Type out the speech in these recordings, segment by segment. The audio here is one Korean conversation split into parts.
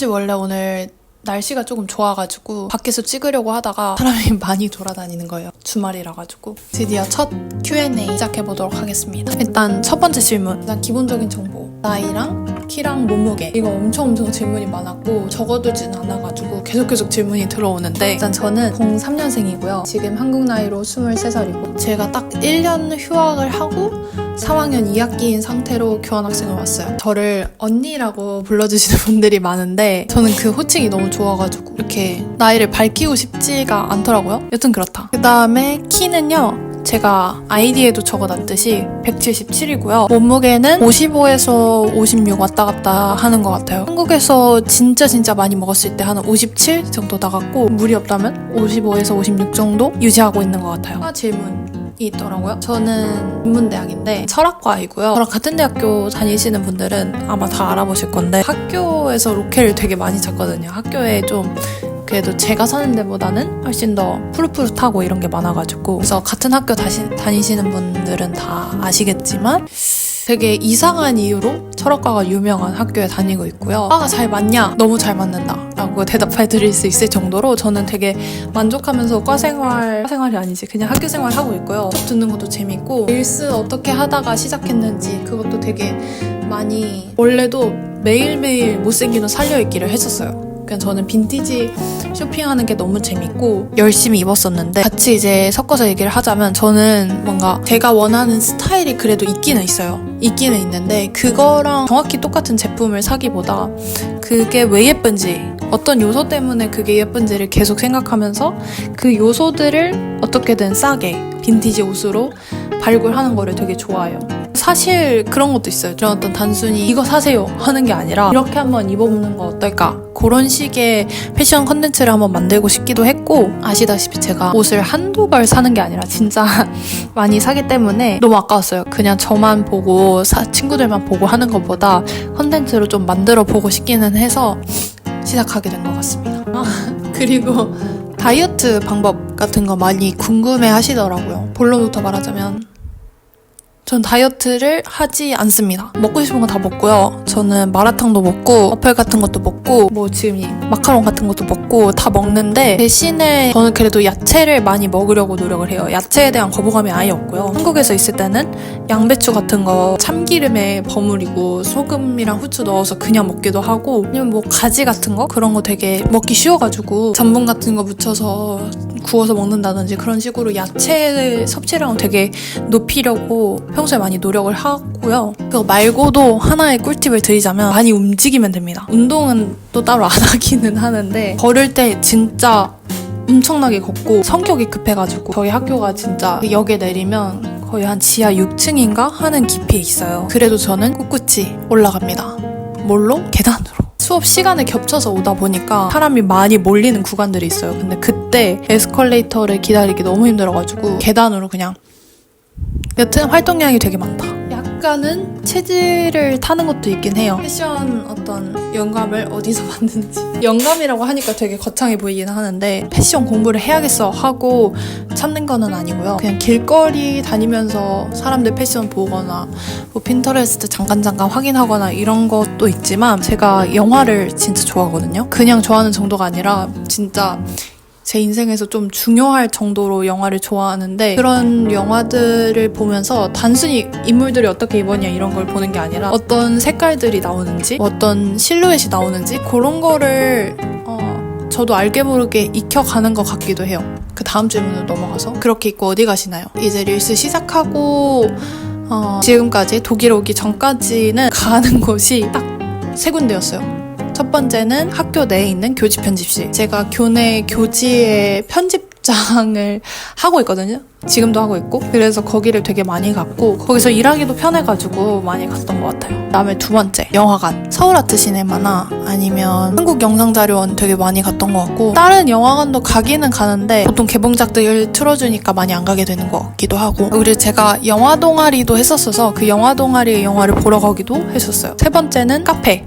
사실 원래 오늘 날씨가 조금 좋아가지고 밖에서 찍으려고 하다가 사람이 많이 돌아다니는 거예요. 주말이라 가지고 드디어 첫 Q&A 시작해보도록 하겠습니다. 일단 첫 번째 질문, 일단 기본적인 정보, 나이랑 키랑 몸무게, 이거 엄청 질문이 많았고 적어두진 않아가지고 계속 질문이 들어오는데, 일단 저는 03년생이고요 지금 한국 나이로 23살이고 제가 딱 1년 휴학을 하고 3학년 2학기인 상태로 교환학생을 왔어요. 저를 언니라고 불러주시는 분들이 많은데 저는 그 호칭이 너무 좋아가지고 이렇게 나이를 밝히고 싶지가 않더라고요. 여튼 그렇다. 그 다음에 키는요, 제가 아이디에도 적어놨듯이 177이고요. 몸무게는 55에서 56 왔다 갔다 하는 것 같아요. 한국에서 진짜 많이 먹었을 때 한 57 정도 나갔고, 무리 없다면 55에서 56 정도 유지하고 있는 것 같아요. 하나 질문이 있더라고요. 저는 인문대학인데 철학과이고요. 저랑 같은 대학교 다니시는 분들은 아마 다 알아보실 건데, 학교에서 로케를 되게 많이 잤거든요. 학교에 좀 그래도 제가 사는 데보다는 훨씬 더 푸릇푸릇하고 이런 게 많아가지고, 그래서 같은 학교 다니시는 분들은 다 아시겠지만 되게 이상한 이유로 철학과가 유명한 학교에 다니고 있고요. 과가 잘 맞냐? 너무 잘 맞는다 라고 대답해 드릴 수 있을 정도로 저는 되게 만족하면서 과생활이 아니지 그냥 학교 생활 하고 있고요. 수업 듣는 것도 재밌고, 릴스 어떻게 하다가 시작했는지 그것도 되게 많이, 원래도 매일매일 못생긴 옷 살려입기를 했었어요. 그냥 저는 빈티지 쇼핑하는 게 너무 재밌고 열심히 입었었는데, 같이 이제 섞어서 얘기를 하자면 저는 뭔가 제가 원하는 스타일이 그래도 있기는 있는데 그거랑 정확히 똑같은 제품을 사기보다 그게 왜 예쁜지, 어떤 요소 때문에 그게 예쁜지를 계속 생각하면서 그 요소들을 어떻게든 싸게 빈티지 옷으로 발굴하는 거를 되게 좋아해요. 사실 그런 것도 있어요. 저 어떤 단순히 이거 사세요 하는 게 아니라 이렇게 한번 입어보는 거 어떨까? 그런 식의 패션 컨텐츠를 한번 만들고 싶기도 했고, 아시다시피 제가 옷을 한두 벌 사는 게 아니라 진짜 많이 사기 때문에 너무 아까웠어요. 그냥 저만 보고 친구들만 보고 하는 것보다 컨텐츠로 좀 만들어 보고 싶기는 해서 시작하게 된 것 같습니다. 그리고 다이어트 방법 같은 거 많이 궁금해 하시더라고요. 본론부터 말하자면 전 다이어트를 하지 않습니다. 먹고 싶은 거 다 먹고요. 저는 마라탕도 먹고 어플 같은 것도 먹고 뭐 지금 이 마카롱 같은 것도 먹고 다 먹는데, 대신에 저는 그래도 야채를 많이 먹으려고 노력을 해요. 야채에 대한 거부감이 아예 없고요. 한국에서 있을 때는 양배추 같은 거 참기름에 버무리고 소금이랑 후추 넣어서 그냥 먹기도 하고, 아니면 뭐 가지 같은 거 그런 거 되게 먹기 쉬워가지고 전분 같은 거 묻혀서 구워서 먹는다든지 그런 식으로 야채 섭취량을 되게 높이려고 평소에 많이 노력을 하고요. 그거 말고도 하나의 꿀팁을 드리자면 많이 움직이면 됩니다. 운동은 또 따로 안 하기는 하는데 걸을 때 진짜 엄청나게 걷고, 성격이 급해가지고 저희 학교가 진짜 역에 내리면 거의 한 지하 6층인가 하는 깊이에 있어요. 그래도 저는 꿋꿋이 올라갑니다. 뭘로? 계단으로. 수업 시간에 겹쳐서 오다 보니까 사람이 많이 몰리는 구간들이 있어요. 근데 그때 에스컬레이터를 기다리기 너무 힘들어가지고 계단으로 그냥, 여튼 활동량이 되게 많다. 약간은 체질을 타는 것도 있긴 해요. 패션 어떤 영감을 어디서 받는지, 영감이라고 하니까 되게 거창해 보이긴 하는데 패션 공부를 해야겠어 하고 찾는 거는 아니고요. 그냥 길거리 다니면서 사람들 패션 보거나 뭐 핀터레스트 잠깐 확인하거나 이런 것도 있지만, 제가 영화를 진짜 좋아하거든요. 그냥 좋아하는 정도가 아니라 진짜 제 인생에서 좀 중요할 정도로 영화를 좋아하는데, 그런 영화들을 보면서 단순히 인물들이 어떻게 입었냐 이런 걸 보는 게 아니라 어떤 색깔들이 나오는지, 어떤 실루엣이 나오는지 그런 거를 저도 알게 모르게 익혀가는 것 같기도 해요. 그 다음 질문으로 넘어가서, 그렇게 입고 어디 가시나요? 이제 릴스 시작하고 지금까지 독일 오기 전까지는 가는 곳이 딱 3군데였어요. 첫 번째는 학교 내에 있는 교지 편집실. 제가 교내 교지의 편집장을 하고 있거든요. 지금도 하고 있고. 그래서 거기를 되게 많이 갔고, 거기서 일하기도 편해가지고 많이 갔던 것 같아요. 그다음에 두 번째, 영화관. 서울아트시네마나 아니면 한국영상자료원 되게 많이 갔던 것 같고, 다른 영화관도 가기는 가는데 보통 개봉작들 틀어주니까 많이 안 가게 되는 것 같기도 하고, 그리고 제가 영화 동아리도 했었어서 그 영화 동아리의 영화를 보러 가기도 했었어요. 세 번째는 카페.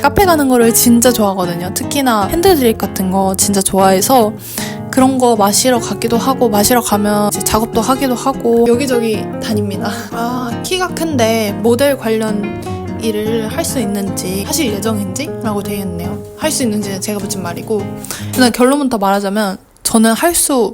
카페 가는 거를 진짜 좋아하거든요. 특히나 핸드드립 같은 거 진짜 좋아해서 그런 거 마시러 가기도 하고, 마시러 가면 이제 작업도 하기도 하고 여기저기 다닙니다. 키가 큰데 모델 관련 일을 할 수 있는지 하실 예정인지? 라고 되어 있네요. 할 수 있는지는 제가 붙인 말이고 일단 결론부터 말하자면 저는 할 수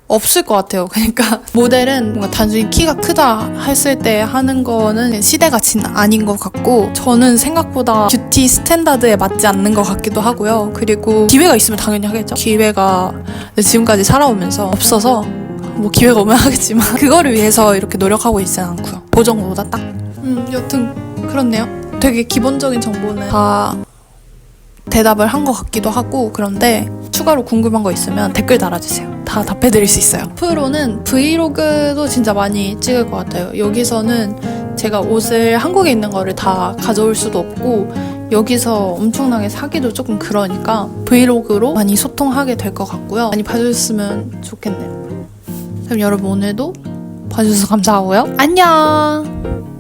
없을 것 같아요. 그러니까 모델은 뭔가 단순히 키가 크다 했을 때 하는 거는 시대가치는 아닌 것 같고 저는 생각보다 뷰티 스탠다드에 맞지 않는 것 같기도 하고요. 그리고 기회가 있으면 당연히 하겠죠. 기회가 지금까지 살아오면서 없어서 뭐 기회가 오면 하겠지만 그거를 위해서 이렇게 노력하고 있지는 않고요. 보정보다 딱 여튼 그렇네요. 되게 기본적인 정보는 다 대답을 한 것 같기도 하고 그런데 추가로 궁금한 거 있으면 댓글 달아주세요. 다 답해드릴 수 있어요. 앞으로는 브이로그도 진짜 많이 찍을 것 같아요. 여기서는 제가 옷을 한국에 있는 거를 다 가져올 수도 없고 여기서 엄청나게 사기도 조금 그러니까 브이로그로 많이 소통하게 될 것 같고요. 많이 봐주셨으면 좋겠네요. 그럼 여러분 오늘도 봐주셔서 감사하고요. 안녕!